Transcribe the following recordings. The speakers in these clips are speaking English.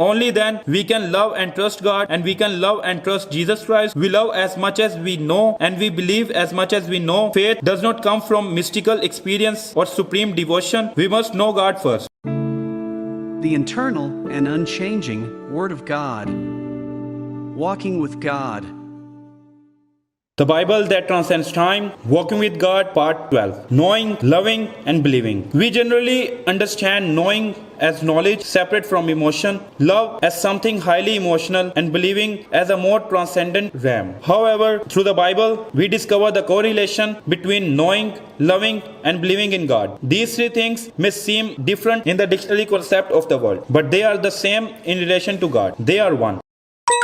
Only then we can love and trust God, and we can love and trust Jesus Christ. We love as much as we know, and we believe as much as we know. Faith does not come from mystical experience or supreme devotion. We must know God first. The eternal and unchanging Word of God. Walking with God. The Bible that transcends time, Walking with God, Part 12. Knowing, loving, and believing. We generally understand knowing as knowledge separate from emotion, love as something highly emotional, and believing as a more transcendent realm. However, through the Bible, we discover the correlation between knowing, loving, and believing in God. These three things may seem different in the dictionary concept of the world, but they are the same in relation to God. They are one.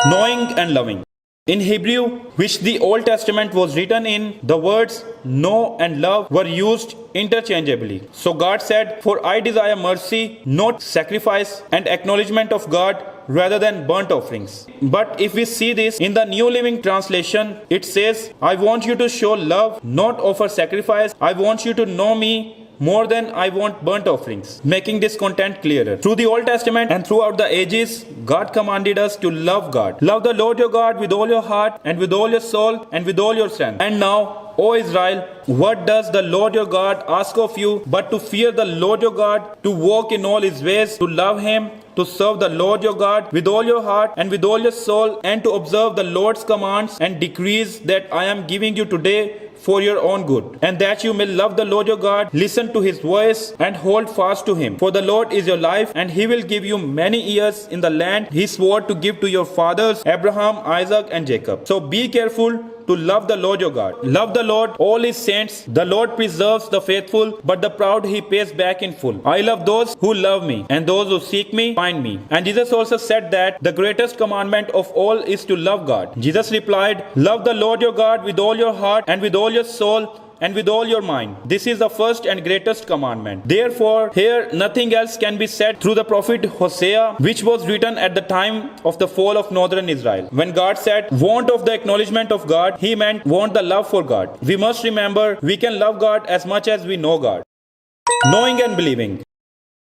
Knowing and loving. In Hebrew, which the Old Testament was written in, the words know and love were used interchangeably. So God said, "For I desire mercy, not sacrifice, and acknowledgement of God rather than burnt offerings." But if we see this in the New Living Translation, it says, "I want you to show love, not offer sacrifice. I want you to know me more than I want burnt offerings," making this content clearer. Through the Old Testament and throughout the ages, God commanded us to love God. Love the Lord your God with all your heart and with all your soul and with all your strength. And now, O Israel, what does the Lord your God ask of you but to fear the Lord your God, to walk in all his ways, to love him, to serve the Lord your God with all your heart and with all your soul, and to observe the Lord's commands and decrees that I am giving you today for your own good, and that you may love the Lord your God, listen to his voice, and hold fast to him. For the Lord is your life, and he will give you many years in the land he swore to give to your fathers, Abraham, Isaac, and Jacob. So be careful to love the Lord your God. Love the Lord, all his saints. The Lord preserves the faithful, but the proud he pays back in full. I love those who love me, and those who seek me find me. And Jesus also said that the greatest commandment of all is to love God. Jesus replied, "Love the Lord your God with all your heart and with all your soul and with all your mind. This is the first and greatest commandment." Therefore, here nothing else can be said through the prophet Hosea, which was written at the time of the fall of northern Israel. When God said, "Want of the acknowledgement of God," he meant want the love for God. We must remember we can love God as much as we know God. Knowing and believing.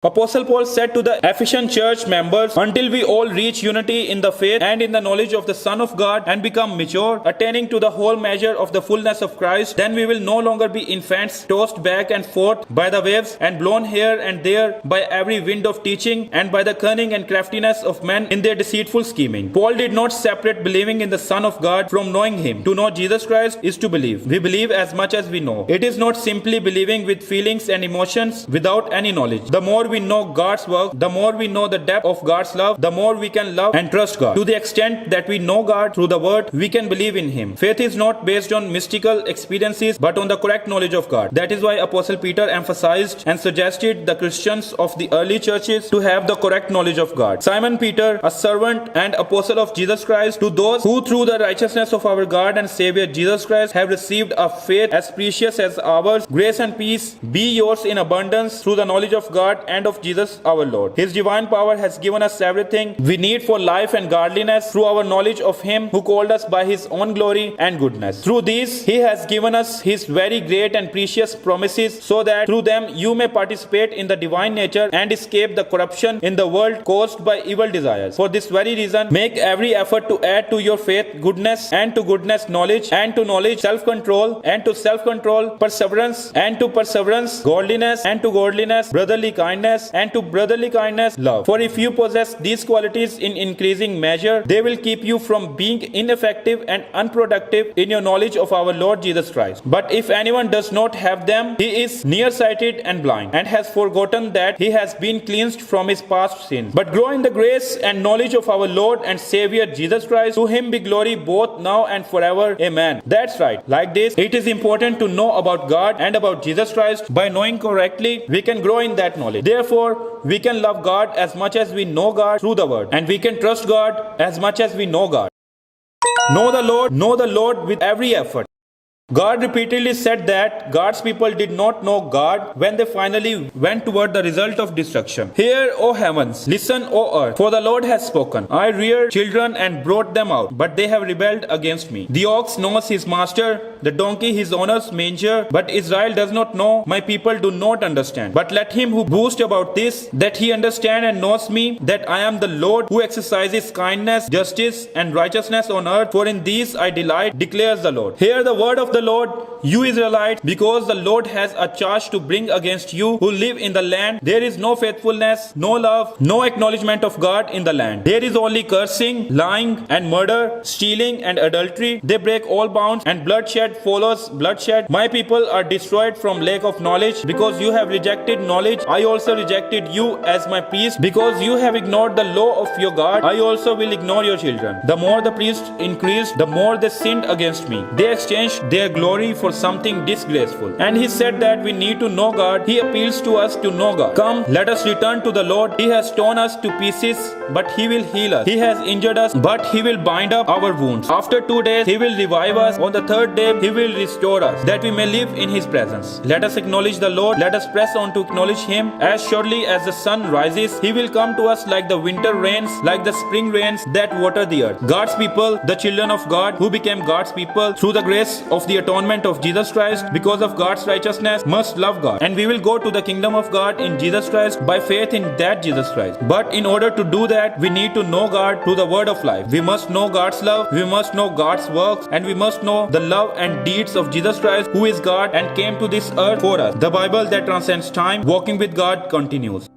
Apostle Paul said to the Ephesian church members, "Until we all reach unity in the faith and in the knowledge of the Son of God and become mature, attaining to the whole measure of the fullness of Christ, then we will no longer be infants tossed back and forth by the waves and blown here and there by every wind of teaching and by the cunning and craftiness of men in their deceitful scheming." Paul did not separate believing in the Son of God from knowing him. To know Jesus Christ is to believe. We believe as much as we know. It is not simply believing with feelings and emotions without any knowledge. The more we know God's work, the more we know the depth of God's love, the more we can love and trust God. To the extent that we know God through the Word, we can believe in him. Faith is not based on mystical experiences, but on the correct knowledge of God. That is why Apostle Peter emphasized and suggested the Christians of the early churches to have the correct knowledge of God. Simon Peter, a servant and apostle of Jesus Christ, to those who through the righteousness of our God and Savior Jesus Christ have received a faith as precious as ours, grace and peace be yours in abundance through the knowledge of God and of Jesus our Lord. His divine power has given us everything we need for life and godliness through our knowledge of him who called us by his own glory and goodness. Through these, he has given us his very great and precious promises, so that through them you may participate in the divine nature and escape the corruption in the world caused by evil desires. For this very reason, make every effort to add to your faith goodness, and to goodness knowledge, and to knowledge self-control, and to self-control perseverance, and to perseverance godliness, and to godliness brotherly kindness, and to brotherly kindness love. For if you possess these qualities in increasing measure, they will keep you from being ineffective and unproductive in your knowledge of our Lord Jesus Christ. But if anyone does not have them, he is nearsighted and blind, and has forgotten that he has been cleansed from his past sins. But grow in the grace and knowledge of our Lord and Savior Jesus Christ. To him be glory both now and forever. Amen. That's right. Like this, it is important to know about God and about Jesus Christ. By knowing correctly, we can grow in that knowledge. Therefore, we can love God as much as we know God through the Word, and we can trust God as much as we know God. Know the Lord with every effort. God repeatedly said that God's people did not know God when they finally went toward the result of destruction. Hear, O heavens, listen, O earth, for the Lord has spoken. I reared children and brought them out, but they have rebelled against me. The ox knows his master, the donkey his owner's manger. But Israel does not know, my people do not understand. But let him who boast about this, that he understand and knows me, that I am the Lord who exercises kindness, justice, and righteousness on earth, for in these I delight, declares the Lord. Hear the word of the Lord, you Israelites, because the Lord has a charge to bring against you who live in the land. There is no faithfulness, no love, no acknowledgement of God in the land. There is only cursing, lying, and murder, stealing, and adultery. They break all bounds, and bloodshed follows bloodshed. My people are destroyed from lack of knowledge. Because you have rejected knowledge, I also rejected you as my priest. Because you have ignored the law of your God, I also will ignore your children. The more the priests increased, the more they sinned against me. They exchanged their glory for something disgraceful. And he said that we need to know God. He appeals to us to know God. Come, let us return to the Lord. He has torn us to pieces, but he will heal us. He has injured us, but he will bind up our wounds. After 2 days, he will revive us. On the 3rd day, he will restore us, that we may live in his presence. Let us acknowledge the Lord. Let us press on to acknowledge him. As surely as the sun rises, he will come to us like the winter rains, like the spring rains that water the earth. God's people, the children of God, who became God's people through the grace of the atonement of Jesus Christ, because of God's righteousness, must love God. And we will go to the kingdom of God in Jesus Christ by faith in that Jesus Christ. But in order to do that, we need to know God through the word of life. We must know God's love, we must know God's works, and we must know the love and deeds of Jesus Christ, who is God and came to this earth for us. The Bible that transcends time, walking with God, continues.